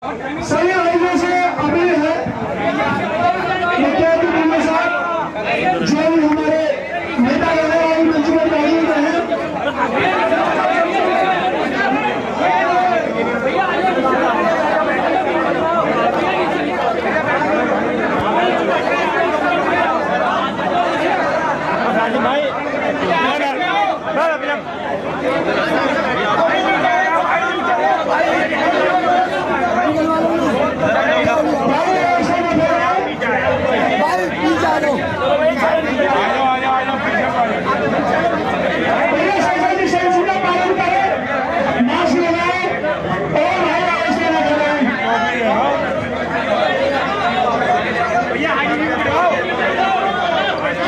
सभी भाइयों से अपील है मुख्यमंत्री के साथ जो भी हमारे नेता रहे और मंच पर मौजूद हैं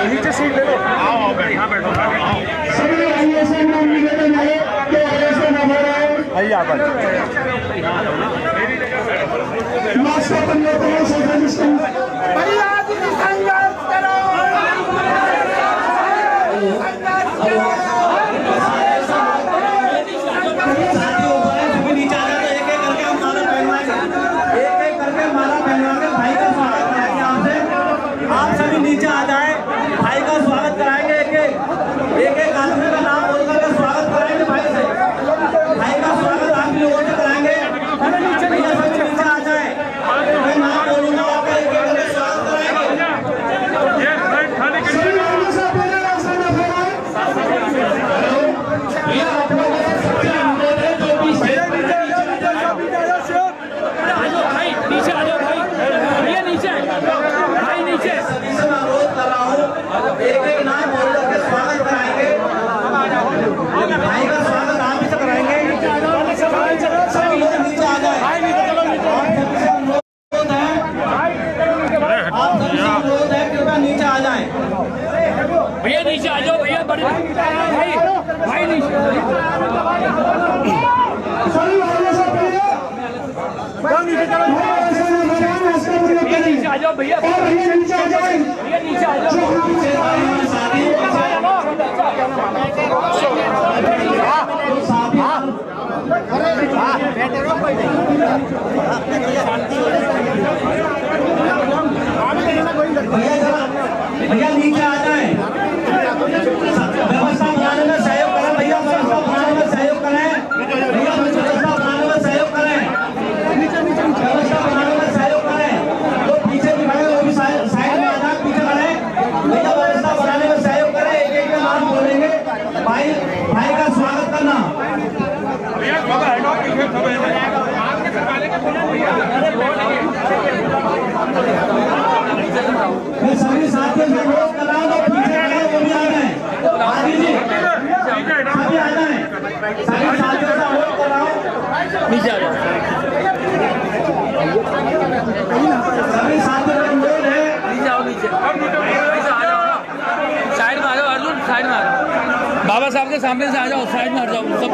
नीचे सीट ले लो। आओ बैठो बैठो। सभी भाइयों से निवेदन है कि ऐसे न हो रहे आइए आप मास्टर बनने के लिए सोशल डिस्टेंस भैया जी संघर्ष करो आप सभी नीचे आ जाए, भाई का स्वागत कराएंगे। एक आदमी का नाम बोल करके स्वागत कराएंगे भाई से। भाई का स्वागत आप लोगों से कराएंगे। भैया सभी नीचे आ जाए, मैं नाम बोलूंगा आपका, एक करके स्वागत कराएंगे। एक नाम बोल करके स्वागत कराएंगे। भाई का स्वागत आप ही से कराएंगे। सभी लोग नीचे आ जाए। आप सभी से अनुरोध है कृपया नीचे आ जाए। भैया नीचे आ जाओ भैया, बड़े भाई नीचे। सभी भाइयों से अपील है नीचे आ जाओ भैया, भैया नीचे आ जाए। भैया नीचे आ जाओ। भैया नीचे आ जाए। व्यवस्था बनाने में सहयोग करें भैया, व्यवस्था बनाने में सहयोग करें भैया, व्यवस्था बनाने में सहयोग करें, व्यवस्था बनाने में सहयोग करें। तो पीछे भी खड़े वो भी साइड में आ जाए, पीछे खड़े भैया, व्यवस्था बनाने में सहयोग करें। एक का नाम बोलेंगे, भाई का स्वागत करना। मैं सभी साथियों से अनुरोध कर रहा हूँ, तो पीछे खड़े वो भी आ जाए। आदि जी सभी आ जाए। सभी साथियों से अनुरोध कर रहा हूँ, नीचे आ जाओ। सभी साथियों से अनुरोध है, नीचे आओ, नीचे आ जाओ। साइड में आ जाओ अर्जुन, साइड में आ जाओ। बाबा साहब के सामने से आ जाओ, साइड में हट जाओ सब।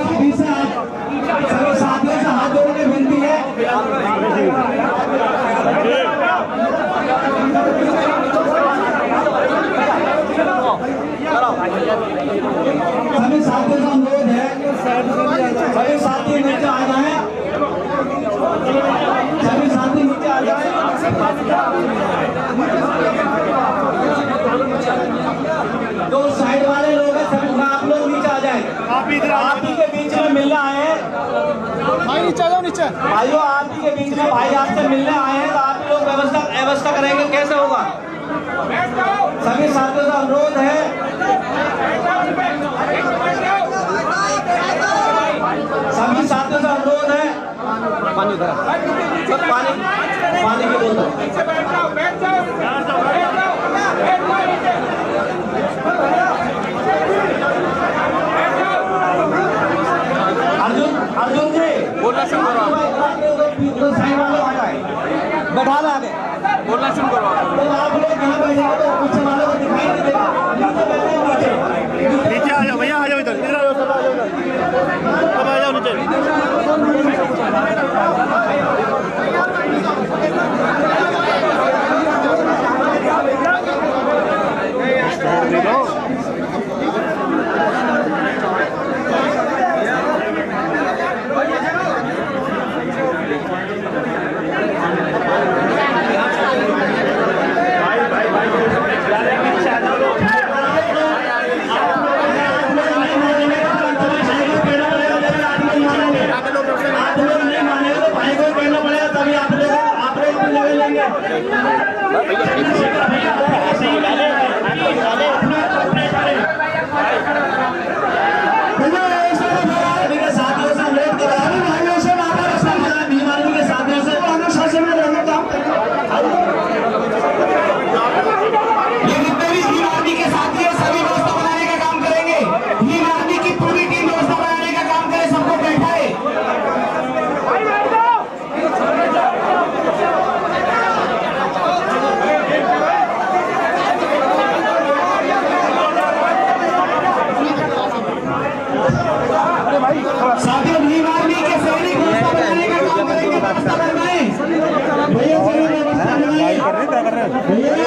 सभी साथियों से हाथ जोड़ के विनती है। सभी साथियों से अनुरोध है, सभी साथी नीचे आ जाए। सभी साथी नीचे आ जाए। जो साइड वाले लोग हैं सभी आप लोग नीचे आ जाए। आप ही के बीच में मिलने आए हैं भाई, नीचे जाओ नीचे। भाइयों, आप ही के बीच में भाई आपसे मिलने आए हैं, तो आप लोग व्यवस्था करेंगे, कैसे होगा? सभी साथियों से अनुरोध है, सभी साथियों से अनुरोध है, पानी उधर, पानी की बोतल। अर्जुन जी बोलना शुरू करो, साइड वाले आ जाए, बैठा ला आगे, बोलना शुरू करो। तो आप लोग यहाँ बैठेंगे तो पीछे वालों को दिखाई नहीं देगा। नीचे आ जाओ भैया, आ जाओ इधर, इधर आ जाओ, सब आ जाओ इधर, सब आ जाओ नीचे।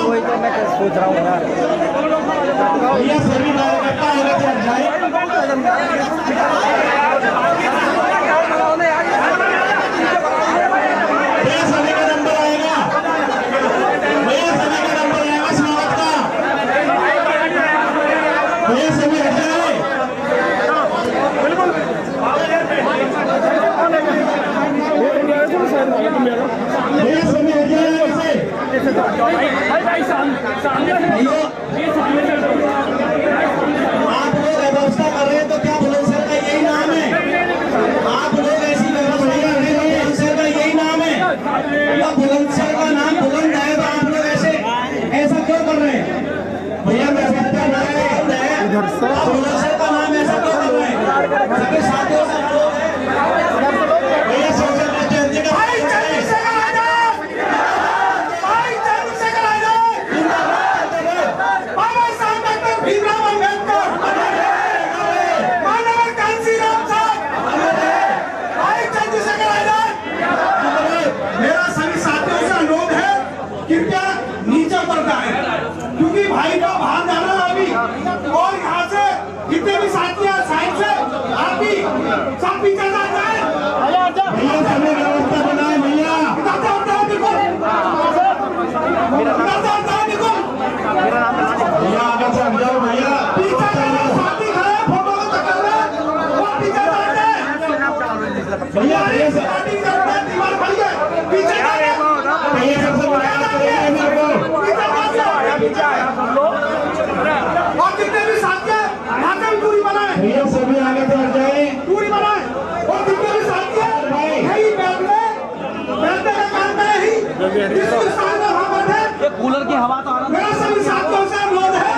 वही तो मैं सोच रहा हूँ यार भैया सभी कार्यकर्ता आगे से हट जाए। भैया सभी का नंबर आएगा, भैया सभी का नंबर आएगा स्वागत का। भैया सभी हट जाए। भैया सभी हट जाए ऐसे। आप लोग व्यवस्था कर रहे हैं तो क्या बुलंदशहर का यही नाम है? आप लोग ऐसी व्यवस्था कर रहे हैं बुलंदशहर का यही नाम है? या बुलंदशहर का नाम बुलंद है तो आप लोग ऐसा क्यों कर रहे हैं? भैया व्यवस्था ना है, बुलंदशहर का नाम ऐसा क्यों कर रहे हैं? सभी साथियों से भैया सोशल डिस्टेंसिंग का भाई का बाहर जाना है अभी और यहाँ से जितने भी साथी हैं साइड से आप भी सब पीछे ना जाए। भैया सभी व्यवस्था बनाए भैया। भैया आगे से हट जाओ भैया। पीछे साथी खड़े फोटो को चक्कर में वो पीछे जाते भैया भैया दीवार खड़ी है पीछे भैया सबसे बड़ा और जितने भी साथी हैं यहाँ से भी दूरी बनाए। भैया सभी आगे से हट जाए। दूरी बनाए और जितने भी साथी हैं यही बैठने का काम करें ही जिसके सामने वहाँ बैठे। कूलर की हवा तो मेरा सभी साथियों से अनुरोध है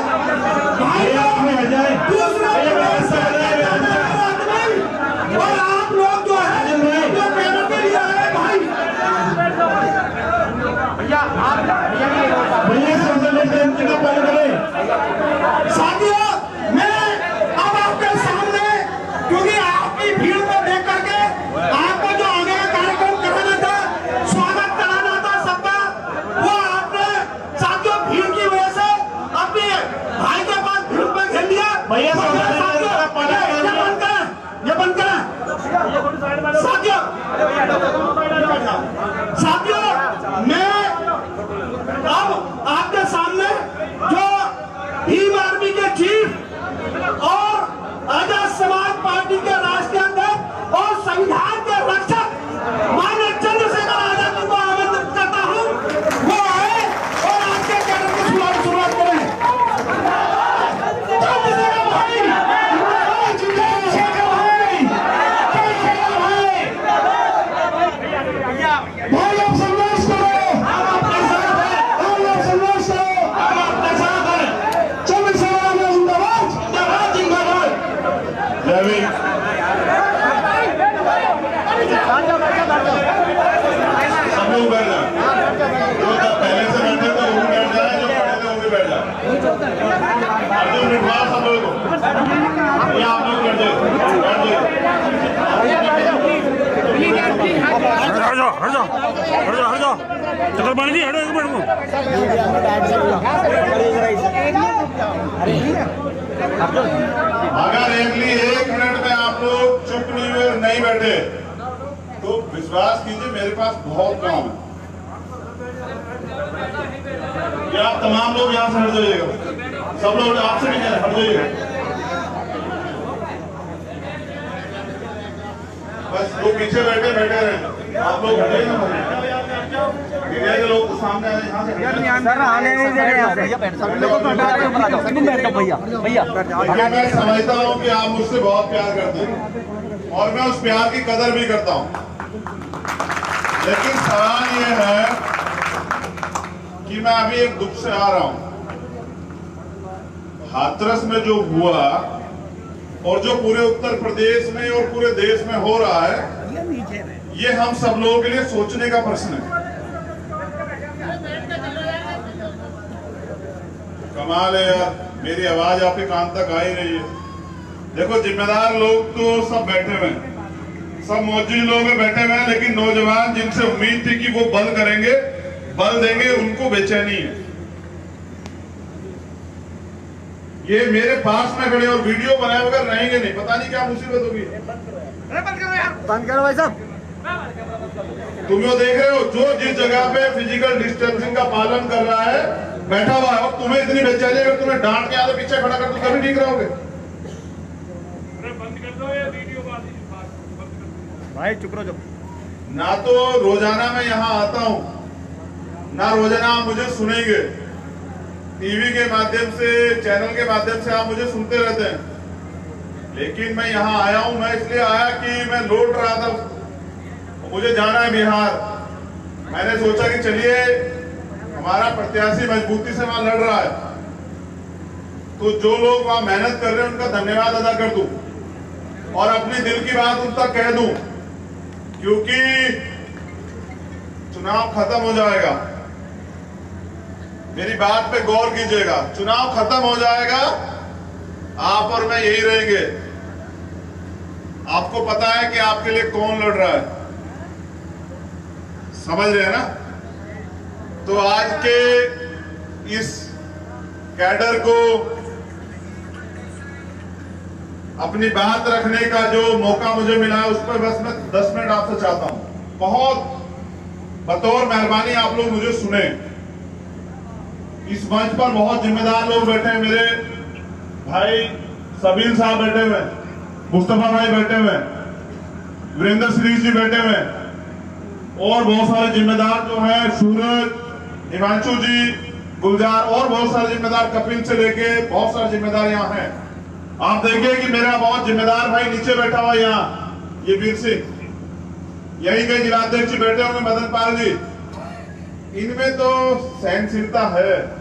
भाई हट जाए। दूसरा और आप लोग जो है जो बैनर पे लिया है भाई भैया सोशल डिस्टेंसिंग का पालन करें। साथियों मैं अब आपके सामने क्योंकि आपकी भीड़ को देख करके आपको जो आगे का कार्यक्रम कराना था स्वागत कराना था सबका वो आपने साथियों भीड़ की वजह से अपने भाई के पास भीड़ में घेर लिया। भैया ये बंद करें साथियों मैं अब आपके सामने जो भीम आर्मी के चीफ और आजाद समाज पार्टी के राष्ट्रीय अध्यक्ष और संविधान के रक्षक माननीय चंद्रशेखर आजाद जी को आमंत्रित करता हूं वो आए और आपके कार्यक्रम की शुरुआत करें। चंद्रशेखर भाई, चंद्रशेखर भाई, चंद्रशेखर भाई, भाई आप संघर्ष करो, हम आपके साथ हैं, हम लोग संघर्ष करो, हम आपके साथ हैं। चंद्रशेखर आजाद जिंदाबाद, जिंदाबाद, जिंदाबाद। जय भीम। सब लोग बैठ जाए। जो पहले से बैठे थे वो भी बैठ जाए, जो खड़े थे वो भी बैठ जाए। अर्जुन निर्वाह सब लोगों को या आप लोग बैठ जाए, बैठ जाए। हट जाओ चक्कर बन जी। हटो एक मिनट को अगर एक मिनट में आप लोग चुप नहीं बैठे तो विश्वास कीजिए मेरे पास बहुत काम है। क्या आप तमाम लोग यहाँ से हट जाइएगा, सब लोग आपसे भी हट जाइएगा। बस लोग पीछे बैठे रहे, आप लोग हटे ना। मीडिया के लोग तो सामने आए यहाँ से सर आने नहीं दे रहे भैया। मैं समझता हूँ कि आप मुझसे बहुत प्यार करते हैं और मैं उस प्यार की कदर भी करता हूँ, लेकिन सवाल ये है कि मैं अभी एक दुख से आ रहा हूँ। हाथरस में जो हुआ और जो पूरे उत्तर प्रदेश में और पूरे देश में हो रहा है, ये हम सब लोगों के लिए सोचने का प्रश्न है। कमाल है यार, मेरी आवाज आपके कान तक आ ही रही है। देखो जिम्मेदार लोग तो सब बैठे हुए हैं, सब मौजूद लोग बैठे हुए हैं, लेकिन नौजवान जिनसे उम्मीद थी कि वो बल करेंगे, बल देंगे, उनको बेचैनी है। ये मेरे पास में खड़े और वीडियो बनाए बगैर रहेंगे नहीं, पता नहीं क्या मुसीबत होगी। बंद करो भाई साहब। तुम जो देख रहे हो, जो जिस जगह पे फिजिकल डिस्टेंसिंग का पालन कर रहा है बैठा हुआ है, और तुम्हें इतनी बेचैनी है, तुम्हें डांट के आगे पीछे खड़ा कर दो तभी ठीक रहोगे। भाई चुप रहो। ना तो रोजाना मैं यहाँ आता हूँ, ना रोजाना आप मुझे सुनेंगे। टीवी के माध्यम से, चैनल के माध्यम से आप मुझे सुनते रहते हैं, लेकिन मैं यहाँ आया हूँ, मैं इसलिए आया कि मैं लौट रहा था, मुझे जाना है बिहार। मैंने सोचा कि चलिए हमारा प्रत्याशी मजबूती से वहां लड़ रहा है, तो जो लोग वहां मेहनत कर रहे हैं उनका धन्यवाद अदा कर दूं और अपनी दिल की बात उन तक कह दूं, क्योंकि चुनाव खत्म हो जाएगा। मेरी बात पे गौर कीजिएगा, चुनाव खत्म हो जाएगा, आप और मैं यही रहेंगे। आपको पता है कि आपके लिए कौन लड़ रहा है, समझ रहे हैं ना? तो आज के इस कैडर को अपनी बात रखने का जो मौका मुझे मिला है, उस पर बस मैं 10 मिनट आपसे चाहता हूं। बहुत बतौर मेहरबानी आप लोग मुझे सुने। इस मंच पर बहुत जिम्मेदार लोग बैठे हैं, मेरे भाई सबीर साहब बैठे हुए, मुस्तफा भाई बैठे हुए, वीरेंद्र श्री जी बैठे हुए, और बहुत सारे जिम्मेदार जो हैं, सूरज, हिमांशु जी, गुलजार, और बहुत सारे जिम्मेदार, कपिल से लेके बहुत सारे जिम्मेदार यहाँ हैं। आप देखिए कि मेरा बहुत जिम्मेदार भाई नीचे बैठा हुआ यहाँ, ये वीर सिंह, यही के जिलाध्यक्ष बैठे होंगे मदन पाल जी। इनमें तो सहनशीलता है,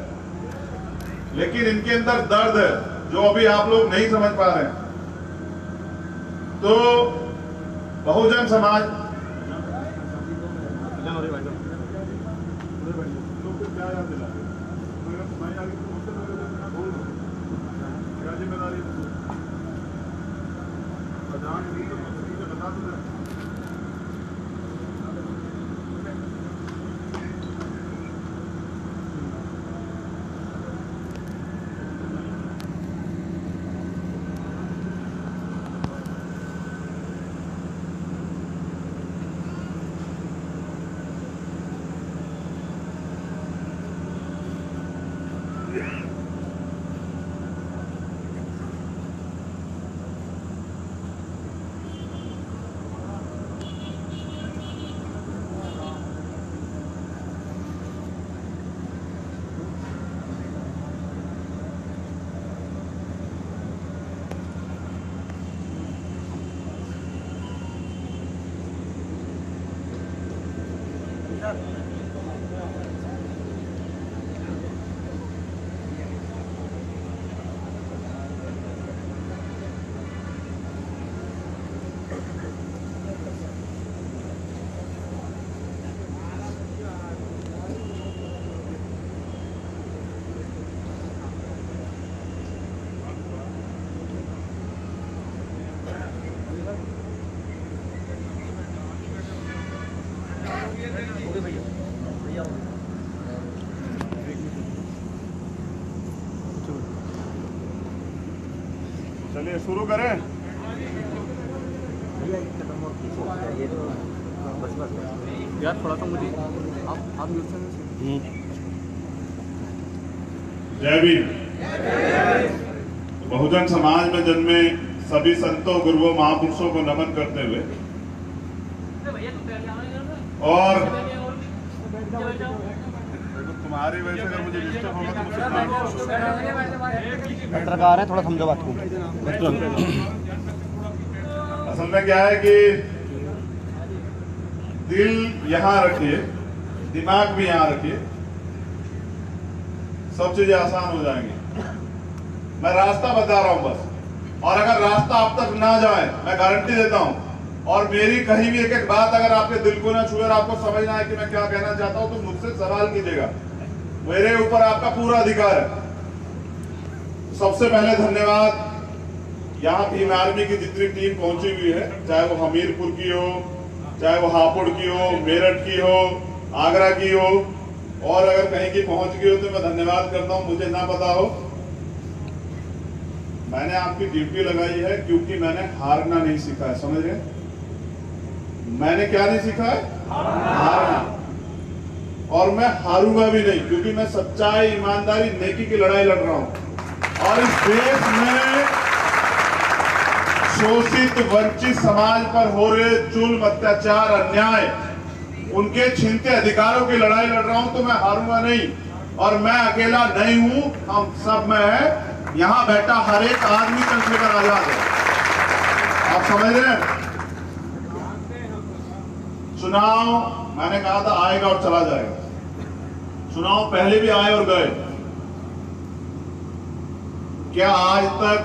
लेकिन इनके अंदर दर्द है जो अभी आप लोग नहीं समझ पा रहे हैं। तो बहुजन समाज चलिए शुरू करें। यार थोड़ा सा मुझे आप जय भीम। बहुजन समाज में जन्मे सभी संतों, गुरुओं, महापुरुषों को नमन करते हुए और तुम्हारी वजह से अगर मुझे डिस्टर्ब होगा तो मुझसे पत्रकार है, थोड़ा समझो बात को। असल में क्या है कि दिल यहाँ रखिए, दिमाग भी यहाँ रखिए, सब चीजें आसान हो जाएंगी। मैं रास्ता बता रहा हूं बस, और अगर रास्ता आप तक ना जाए, मैं गारंटी देता हूं, और मेरी कहीं भी एक एक बात अगर आपके दिल को ना छुए और आपको समझना है कि मैं क्या कहना चाहता हूं, तो मुझसे सवाल कीजिएगा, मेरे ऊपर आपका पूरा अधिकार है। सबसे पहले धन्यवाद यहाँ भीम आर्मी की जितनी टीम पहुंची हुई है, चाहे वो हमीरपुर की हो, चाहे वो हापुड़ की हो, मेरठ की हो, आगरा की हो, और अगर कहीं की पहुंच गई हो तो मैं धन्यवाद करता हूं। मुझे ना पता हो, मैंने आपकी ड्यूटी लगाई है क्योंकि मैंने हारना नहीं सीखा है, समझ रहे? मैंने क्या नहीं सीखा है? हारना। और मैं हारूंगा भी नहीं, क्योंकि मैं सच्चाई, ईमानदारी, नेकी की लड़ाई लड़ रहा हूं। और इस देश में शोषित वंचित समाज पर हो रहे जुल्म, अत्याचार, अन्याय, उनके छीनते अधिकारों की लड़ाई लड़ रहा हूं, तो मैं हारूंगा नहीं। और मैं अकेला नहीं हूं, हम सब में है, यहां बैठा हर एक आदमी चंद्रशेखर आजाद है। आप समझ रहे हैं? चुनाव मैंने कहा था आएगा और चला जाएगा। चुनाव पहले भी आए और गए। क्या आज तक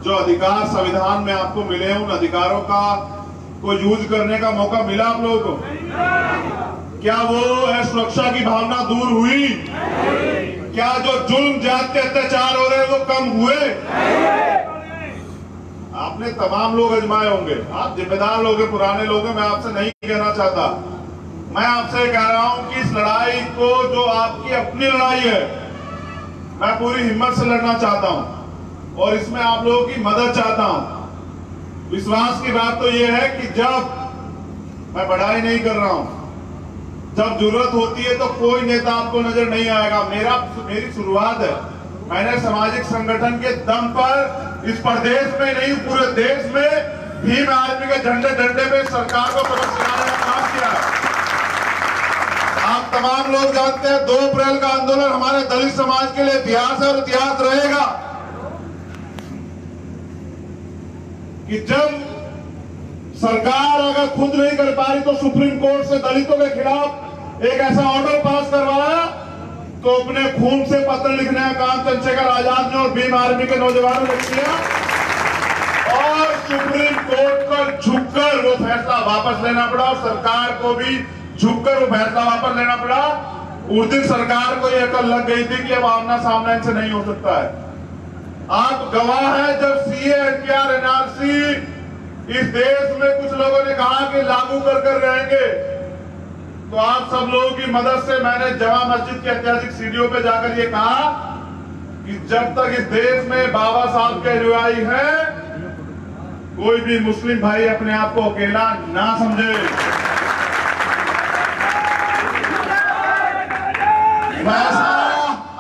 जो अधिकार संविधान में आपको मिले हैं, उन अधिकारों का को यूज करने का मौका मिला आप लोगों को? क्या वो सुरक्षा की भावना दूर हुई? क्या जो जुल्म, जाति, अत्याचार हो रहे हैं वो कम हुए? आपने तमाम लोग अजमाए होंगे, आप जिम्मेदार लोग हैं, पुराने लोग हैं, मैं आपसे नहीं कहना चाहता। मैं आपसे कह रहा हूं कि इस लड़ाई को, जो आपकी अपनी लड़ाई है, मैं पूरी हिम्मत से लड़ना चाहता हूं, और इसमें आप लोगों की मदद चाहता हूं। विश्वास की बात तो यह है कि जब, मैं बढ़ाई नहीं कर रहा हूं, जब जरूरत होती है तो कोई नेता आपको नजर नहीं आएगा। मेरी शुरुआत है, मैंने सामाजिक संगठन के दम पर इस प्रदेश में नहीं, पूरे देश में भीम आर्मी के झंडे डंडे पे सरकार को सबक सिखाने का काम किया है। आप तमाम लोग जानते हैं 2 अप्रैल का आंदोलन हमारे दलित समाज के लिए इतिहास है और इतिहास रहेगा। कि जब सरकार अगर खुद नहीं कर पा रही तो सुप्रीम कोर्ट से दलितों के खिलाफ एक ऐसा ऑर्डर पास करवाया, तो अपने खून से पत्र लिखने का काम चंद्रशेखर आजाद ने और भीम आर्मी के नौजवानों ने किया, और सुप्रीम कोर्ट पर झुककर वो फैसला वापस लेना पड़ा, और सरकार को भी झुककर वो फैसला वापस लेना पड़ा। उस दिन सरकार को यह अकल लग गई थी कि अब आमना सामना इनसे नहीं हो सकता है। आप गवाह हैं, जब सीए, एनपीआर, एनआरसी इस देश में कुछ लोगों ने कहा कि लागू कर रहेंगे, तो आप सब लोगों की मदद से मैंने जमा मस्जिद की ऐतिहासिक सीढ़ियों पे जाकर ये कहा कि जब तक इस देश में बाबा साहब के अनुयायी है, कोई भी मुस्लिम भाई अपने आप को अकेला ना समझे। फैसला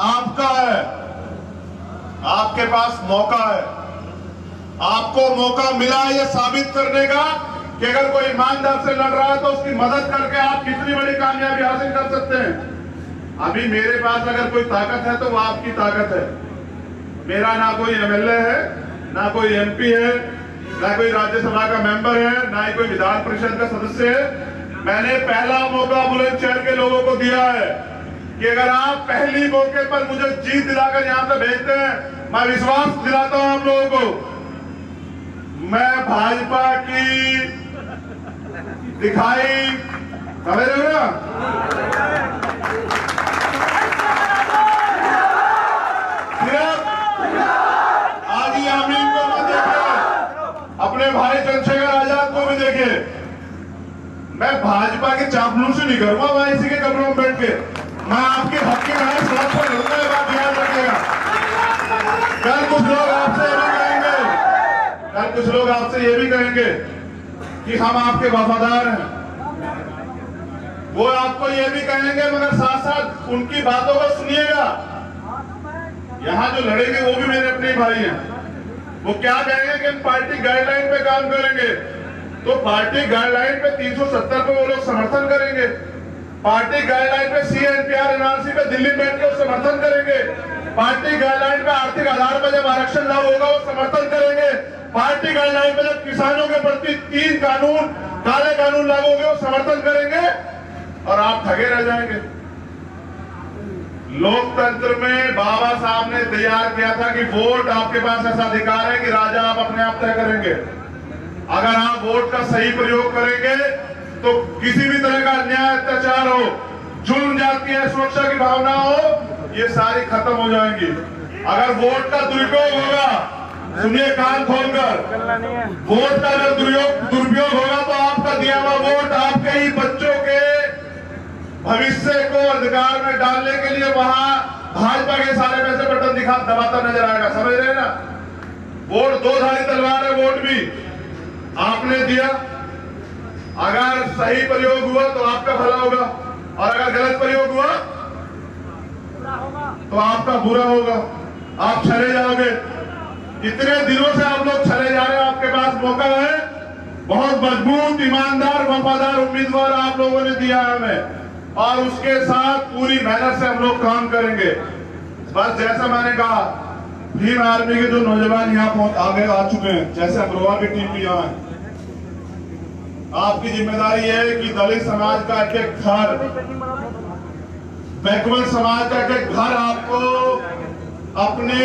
आपका है, आपके पास मौका है, आपको मौका मिला है ये साबित करने का कि अगर कोई ईमानदार से लड़ रहा है तो उसकी मदद करके आप कितनी बड़ी कामयाबी हासिल कर सकते हैं। अभी मेरे पास अगर कोई ताकत है तो वो आपकी ताकत है। मेरा ना कोई एमएलए है, ना कोई एमपी है, ना कोई राज्यसभा का मेंबर है, ना ही कोई विधान परिषद का सदस्य है। मैंने पहला मौका बुलंदशहर के लोगों को दिया है कि अगर आप पहली मौके पर मुझे जीत दिलाकर यहां से भेजते हैं, मैं विश्वास दिलाता हूं आप लोगों को, मैं भाजपा की दिखाई, समझ रहे हो ना, सिर्फ आदि आमीन को मत देखिए, अपने भाई चंद्रशेखर आजाद को भी देखिए। मैं भाजपा की चापलूसी नहीं करूंगा, मैं इसी के कमरों में बैठ के मैं आपके हक की लड़ाई सड़क पर लड़ूंगा, ये बात याद रखिएगा। कल कुछ लोग आपसे ये भी कहेंगे कि हम आपके वफादार हैं, वो आपको ये भी कहेंगे, मगर साथ साथ उनकी बातों को सुनिएगा। यहाँ जो लड़ेंगे वो भी मेरे अपने भाई हैं। वो क्या कहेंगे कि हम पार्टी गाइडलाइन पे काम करेंगे, तो पार्टी गाइडलाइन पे 370 पे वो लोग समर्थन करेंगे, पार्टी गाइडलाइन पे CNPR NRC पे दिल्ली बैठ के समर्थन करेंगे, पार्टी गाइडलाइन पे आर्थिक आधार पर जब आरक्षण लागू होगा वो समर्थन करेंगे, पार्टी गाइडलाइन पे जब किसानों के प्रति 3 कानून काले कानून लागू होंगे वो समर्थन करेंगे, और आप ठगे रह जाएंगे। लोकतंत्र में बाबा साहब ने तैयार किया था कि वोट आपके पास ऐसा अधिकार है कि राजा आप अपने आप तय करेंगे। अगर आप वोट का सही प्रयोग करेंगे तो किसी भी तरह का अन्याय अत्याचार हो, जुल्म जाती है, सुरक्षा की भावना हो, ये सारी खत्म हो जाएंगी। अगर वोट का दुरुपयोग होगा, सुनिए कान खोलकर, वोट का अगर दुरुपयोग होगा तो आपका दिया हुआ वोट आपके ही बच्चों के भविष्य को अंधकार में डालने के लिए वहां भाजपा के सारे पैसे बटन दबाता नजर आएगा। समझ रहे हैं ना? वोट दो धारी तलवार है, वोट भी आपने दिया, अगर सही प्रयोग हुआ तो आपका भला होगा, और अगर गलत प्रयोग हुआ तो आपका बुरा होगा, आप चले जाओगे। इतने दिनों से आप लोग चले जा रहे हैं, आपके पास मौका है, बहुत मजबूत, ईमानदार, वफादार उम्मीदवार आप लोगों ने दिया है हमें, और उसके साथ पूरी मेहनत से हम लोग काम करेंगे। बस जैसा मैंने कहा, भीम आर्मी के जो नौजवान यहाँ आगे आ चुके हैं, जैसे अग्रवाल की टीम भी यहाँ है, आपकी जिम्मेदारी है कि दलित समाज का एक घर, बैकवर्ड समाज का एक घर आपको अपनी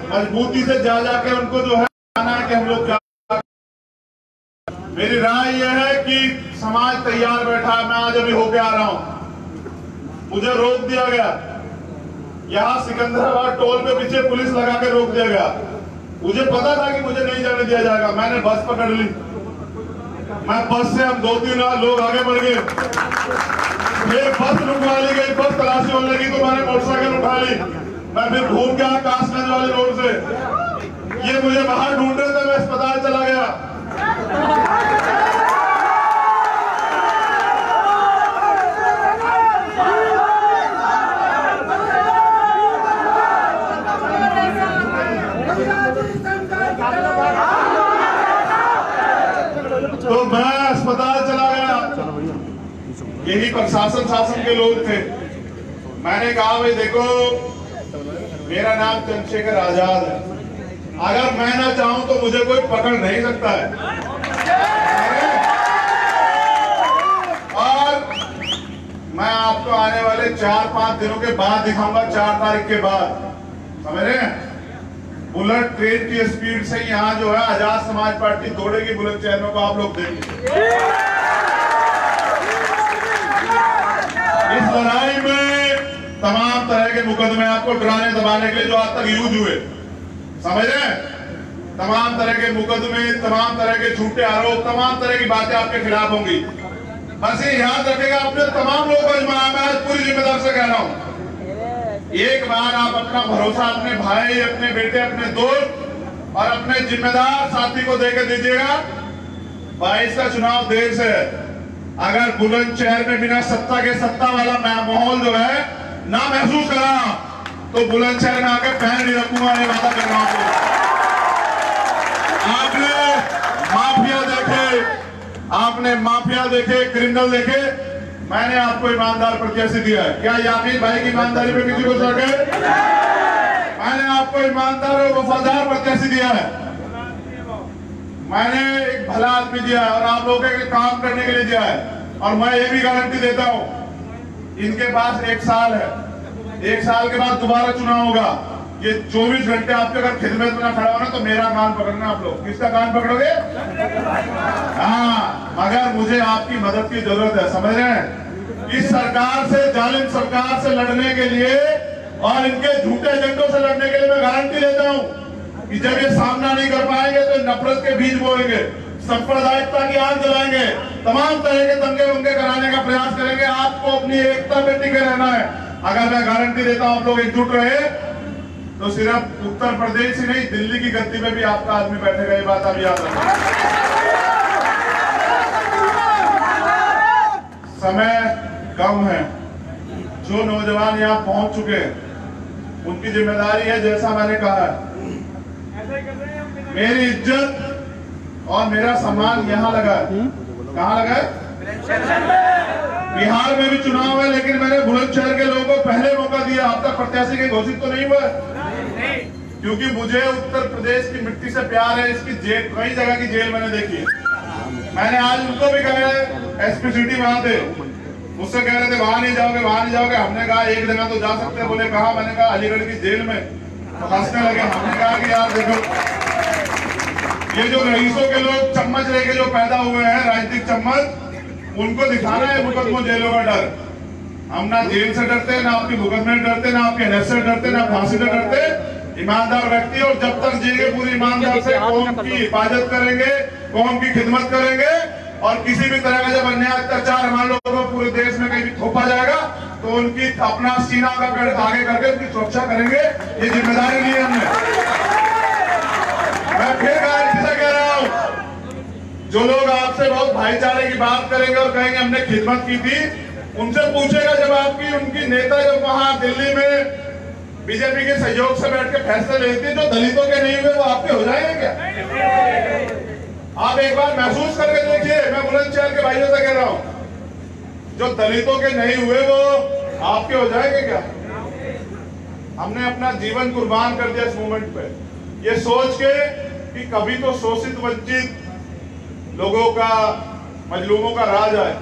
मजबूती से जा जाके उनको जो है कहना है कि हम लोग क्या। मेरी राय यह है कि समाज तैयार बैठा है। मैं आज अभी होके आ रहा हूं, मुझे रोक दिया गया, यहाँ सिकंदराबाद टोल पे पीछे पुलिस लगा के रोक दिया गया। मुझे पता था कि मुझे नहीं जाने दिया जाएगा, मैंने बस पकड़ ली। मैं बस से हम 2-3 लोग आगे बढ़ गए, फिर बस रुकवा ली गई, बस तलाशी होने लगी तो मैंने मोटरसाइकिल उठा ली। मैं फिर घूम के आया कासगंज वाले रोड से, ये मुझे बाहर ढूंढ रहे थे, मैं अस्पताल चला गया। तो मैं अस्पताल चला गया, यही प्रशासन शासन के लोग थे। मैंने कहा भाई देखो, मेरा नाम चंद्रशेखर आजाद है, अगर मैं ना चाहूं तो मुझे कोई पकड़ नहीं सकता है, और मैं आपको आने वाले 4-5 दिनों के बाद दिखाऊंगा, 4 तारीख के बाद। समझ रहे हैं? बुलेट ट्रेन की स्पीड से यहाँ जो है आजाद समाज पार्टी दौड़ेगी बुलंदशहर को, आप लोग देखिए। इस लड़ाई में तमाम तरह के मुकदमे आपको डराने दबाने के लिए जो आज तक यूज हुए, समझ रहे हैं, तमाम तरह के मुकदमे, तमाम तरह के झूठे आरोप, तमाम तरह की बातें आपके खिलाफ होंगी। बस ये याद रखेगा, आपने तमाम लोगों को मैं आज पूरी जिम्मेदारी से कह रहा हूं, एक बार आप अपना भरोसा अपने भाई, अपने बेटे, अपने दोस्त और अपने जिम्मेदार साथी को देकर दीजिएगा। 22 का चुनाव देश है, अगर बुलंदशहर में बिना सत्ता के सत्ता वाला माहौल जो है ना महसूस करा तो बुलंदशहर में आकर पैर नहीं रखूंगा, ये वादा कर रहा हूं। आपने माफिया देखे, क्रिमिनल देखे, मैंने आपको ईमानदार प्रत्याशी दिया है। क्या यामीर भाई की ईमानदारी पे किसी को शक है? मैंने आपको ईमानदार और वफादार प्रत्याशी दिया है, मैंने एक भला आदमी दिया है और आप लोगों के काम करने के लिए दिया है। और मैं ये भी गारंटी देता हूं, इनके पास 1 साल है, 1 साल के बाद दोबारा चुनाव होगा। ये 24 घंटे आपके अगर खिदमत में ना खड़ा होना तो मेरा कान पकड़ना। आप लोग किसका कान पकड़ोगे? हाँ, मगर मुझे आपकी मदद की जरूरत है, समझ रहे हैं? इस सरकार से, जालिम सरकार से लड़ने के लिए और इनके झूठे एजेंडों से लड़ने के लिए मैं गारंटी देता हूं कि जब ये सामना नहीं कर पाएंगे तो नफरत के बीज बोएंगे, सांप्रदायिकता की आग जलाएंगे, तमाम तरह के दंगे वंगे कराने का प्रयास करेंगे। आपको अपनी एकता पे टिके रहना है। अगर मैं गारंटी देता हूं आप लोग एकजुट रहे तो सिर्फ उत्तर प्रदेश ही नहीं, दिल्ली की गद्दी में भी आपका आदमी बैठेगा, ये बात आप याद रखें। समय कम है, जो नौजवान यहाँ पहुंच चुके हैं उनकी जिम्मेदारी है, जैसा मैंने कहा है, मेरी इज्जत और मेरा सम्मान यहाँ लगा है। कहाँ लगा है? बिहार में भी चुनाव है, लेकिन मैंने बुलंदशहर के लोगों को पहले मौका दिया। अब तक प्रत्याशी के घोषित तो नहीं हुआ, क्योंकि मुझे उत्तर प्रदेश की मिट्टी से प्यार है। इसकी जेल, कई जगह की जेल मैंने देखी है। मैंने आज उनको भी कहा है, एसपी सिटी वहां थे, मुझसे कह रहे थे वहां नहीं जाओगे, वहां नहीं जाओगे। हमने कहा एक जगह तो जा सकते हैं। बोले कहा? मैंने कहा अलीगढ़ की जेल में। तो हंसने लगे। हमने कहा कि यार देखो, ये जो रईसों के लोग चम्मच लेके जो पैदा हुए हैं, राजनीतिक चम्मच, उनको दिखाना है मुकदमों जेलों का डर। हम ना जेल से डरते, ना आपकी मुकदमे डरते, ना आपके नशे से डरते, ना फांसी से डरते। ईमानदार व्यक्ति, और जब तक जिएंगे पूरी ईमानदार से कौम की हिफाजत करेंगे, कौम की खिदमत करेंगे। और किसी भी तरह का जब अन्याय अत्याचार हमारे लोगों को पूरे देश में कहीं भी थोपा जाएगा, तो उनकी अपना सीना का आगे करके उनकी सुरक्षा करेंगे। ये जिम्मेदारी ली है हमने। मैं फिर गारंटी से कह रहा हूं, जो लोग आपसे बहुत भाईचारे की बात करेंगे और कहेंगे हमने खिदमत की थी, उनसे पूछेगा जब आपकी उनकी नेता जब वहां दिल्ली में बीजेपी के सहयोग से बैठ के फैसले लेती है, जो दलितों के नहीं हुए वो आपके हो जाएंगे क्या? आप एक बार महसूस करके देखिए। मैं बुलंदशहर के भाइयों से कह रहा हूं, जो दलितों के नहीं हुए वो आपके हो जाएंगे क्या? हमने अपना जीवन कुर्बान कर दिया इस मूवमेंट पे, ये सोच के कि कभी तो शोषित वंचित लोगों का, मजलूमों का राज आए।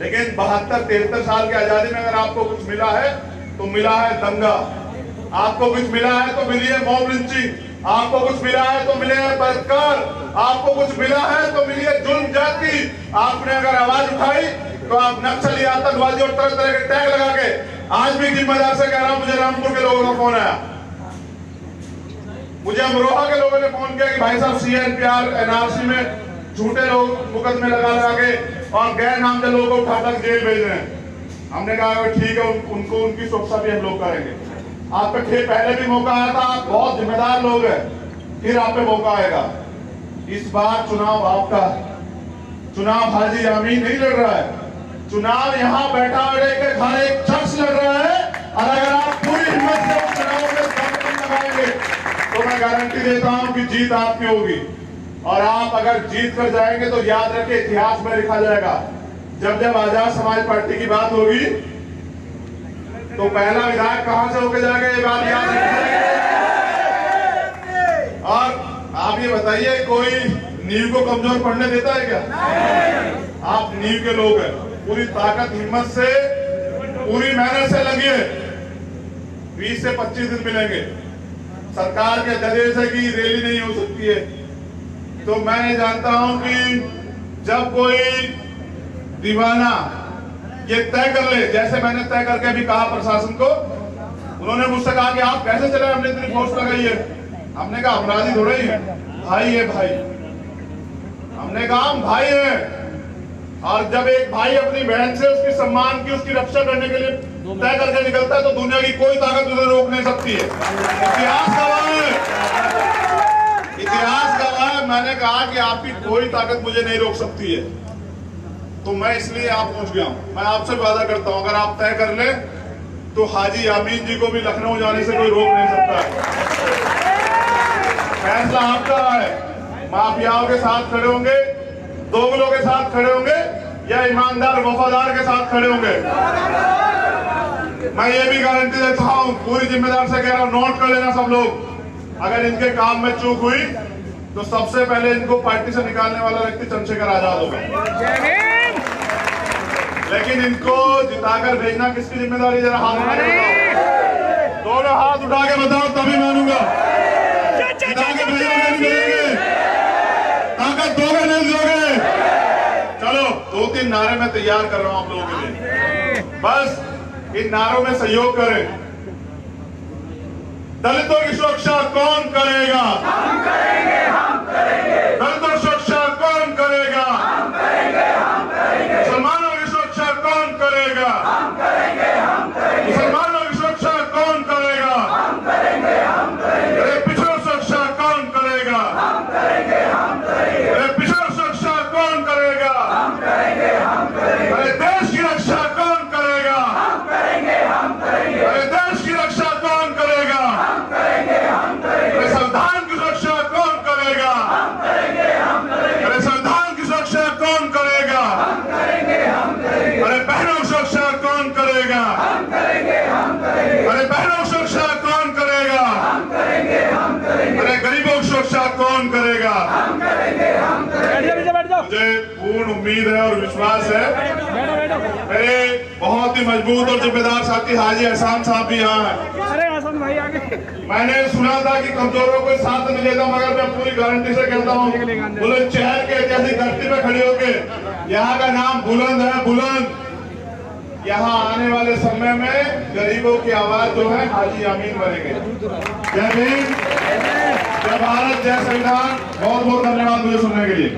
लेकिन 72-73 साल की आजादी में अगर आपको कुछ मिला है तो मिला है दंगा, आपको कुछ मिला है तो मिली है मॉब लिंचिंग, आपको कुछ मिला है तो मिले हैं बलात्कार, आपको कुछ मिला है तो मिली है जुल्म जाति। आपने अगर आवाज उठाई तो आप नक्सली, आतंकवादी और तरह तरह के टैग लगा के, आज भी जिम्मेदार से कह रहा हूं, मुझे रामपुर के लोगों का फोन आया, मुझे अमरोहा के लोगों ने फोन किया कि भाई साहब CNPR NRC में झूठे लोग मुकदमे लगा के और गैर नामजद लोगों को उठाकर जेल भेज रहे हैं। हमने कहा ठीक है, उनको उनकी सुरक्षा भी हम लोग करेंगे। आप पे फिर पहले भी मौका आया था, आप बहुत जिम्मेदार लोग हैं, फिर आप पे मौका आएगा। इस बार चुनाव आपका, चुनाव हाजी यामीन नहीं लड़ रहा है, चुनाव यहाँ बैठा हर एक शख्स लड़ रहा है। और अगर आप पूरी हिम्मत से उस चुनाव में दम लगाएंगे तो मैं गारंटी देता हूं कि जीत आपकी होगी। और आप अगर जीत कर जाएंगे तो याद रखिए, इतिहास में लिखा जाएगा, जब जब आजाद समाज पार्टी की बात होगी तो पहला विधायक कहां से होकर जाएगा, ये बात याद रखिए। और आप ये बताइए, कोई नींव को कमजोर पड़ने देता है क्या? आप नींव के लोग हैं, पूरी ताकत हिम्मत से, पूरी मेहनत से लगिए। 20 से 25 दिन मिलेंगे। सरकार के आदेश है कि रैली नहीं हो सकती है, तो मैं जानता हूं कि जब कोई दीवाना ये तय कर ले, जैसे मैंने तय करके भी कहा प्रशासन को, उन्होंने मुझसे कहा कि आप कैसे चले, हमने इतनी फोर्स लगाई है। हमने कहा अपराधी थोड़े ही है, भाई है भाई। हमने कहा हम भाई हैं, और जब एक भाई अपनी बहन से उसकी सम्मान की, उसकी रक्षा करने के लिए तय करके निकलता है, तो दुनिया की कोई ताकत उसे रोक नहीं सकती है। इतिहास गवाह है, इतिहास गवाह है। मैंने कहा कि आपकी कोई ताकत मुझे नहीं रोक सकती है, तो मैं इसलिए आप पहुंच गया हूं। मैं आपसे वादा करता हूं, अगर आप तय कर ले तो हाजी यामीन जी को भी लखनऊ जाने से कोई रोक नहीं सकता है। फैसला आपका है। माफियाओं के साथ खड़े होंगे, दोगलों के साथ खड़े होंगे, या ईमानदार वफादार के साथ खड़े होंगे। मैं ये भी गारंटी देता हूं, पूरी जिम्मेदार से कह रहा हूं, नोट कर लेना सब लोग, अगर इनके काम में चूक हुई तो सबसे पहले इनको पार्टी से निकालने वाला व्यक्ति चंद्रशेखर आजाद होगा। लेकिन इनको जिताकर भेजना किसकी जिम्मेदारी, जरा हाथ उठा के बताओ, दोनों हाथ उठा के बताओ, तभी मानूंगा। जिता के भेजोगे नहीं भेजोगे, ताकत दोगे नहीं दोगे। चलो 2-3 नारे मैं तैयार कर रहा हूं आप लोगों के लिए, बस इन नारों में सहयोग करें। दलितों की सुरक्षा कौन करेगा? हम करेंगे, हम करेंगे। दलितों की सुरक्षा कौन करेगा? हम करेंगे, हम करेंगे। मुसलमानों की सुरक्षा कौन करेगा? हम करेंगे, हम करेंगे। मुसलमानों की सुरक्षा कौन करेगा? हम करेंगे, हम करेंगे। अरे पिछड़ों की सुरक्षा कौन करेगा? हम करेंगे, हम करेंगे। अरे पिछड़ों की सुरक्षा कौन करेगा? हम करेंगे, हम करेंगे। अरे देश की रक्षा कौन करेगा? हम करेंगे, हम करेंगे। अरे देश की रक्षा कौन करेगा? हम करेंगे, हम करेंगे। संविधान की सुरक्षा कौन करेगा? मुझे पूर्ण उम्मीद है और विश्वास है मेरे बहुत ही मजबूत और जिम्मेदार साथी हाजी एहसान साहब भी यहाँ हैं। अरे हसन भाई आगे। मैंने सुना था कि कमजोरों को साथ मिलेगा, मगर मैं पूरी गारंटी से कहता हूँ बुलंदशहर के ऐतिहासिक धरती पे खड़ी होकर यहाँ का नाम बुलंद है, बुलंद। यहाँ आने वाले समय में गरीबों की आवाज जो है हाजी अमीन बनेंगे। जय भीम, जय भारत, जय संविधान। बहुत बहुत धन्यवाद मुझे सुनने के लिए।